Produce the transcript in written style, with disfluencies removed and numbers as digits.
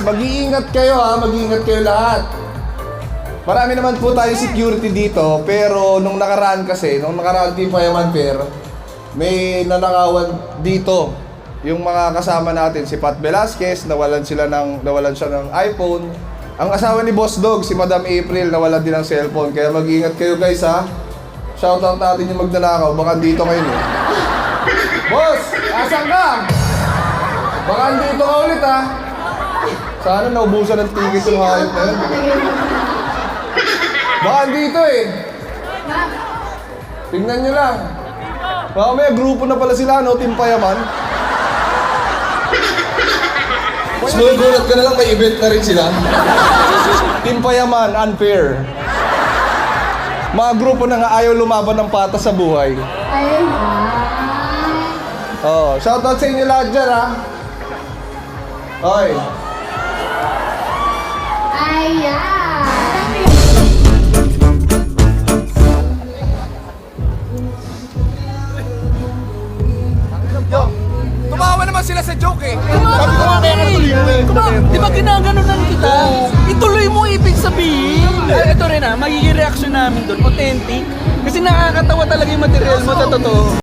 mag-iingat kayo ha, mag-iingat kayo lahat. Marami naman po tayo security dito, pero nung nakaraan Team Fireman Fair, may nanakawan dito. Yung mga kasama natin, si Pat Velasquez, nawalan siya ng iPhone. Ang asawa ni Boss Dog, si Madam April, nawalan din ng cellphone. Kaya mag-iingat kayo guys ha. Shoutout natin yung magnanakaw, baka dito ngayon eh. Boss, asan ka? Baka dito ka ulit ha. Sana naubusan ng ticket yung hayop na yun. Baka dito eh. Tingnan nyo lang. Baka may grupo na pala sila, no? Team Payaman. Sumugulat ka na lang, may event na rin sila. Team Payaman, unfair. Mga grupo na nga ayaw lumaban ng patas sa buhay. Ayun. Oh, shoutout sa inyo lahat dyan, ha? Oy. Ayan. Tumawa naman sila sa joke eh. Sabi ko di ba ginaganunan kita? Ituloy mo ibig sabihin. Ito rin magiging reaction namin doon, authentic. Kasi nakakatawa talaga yung material mo sa totoo.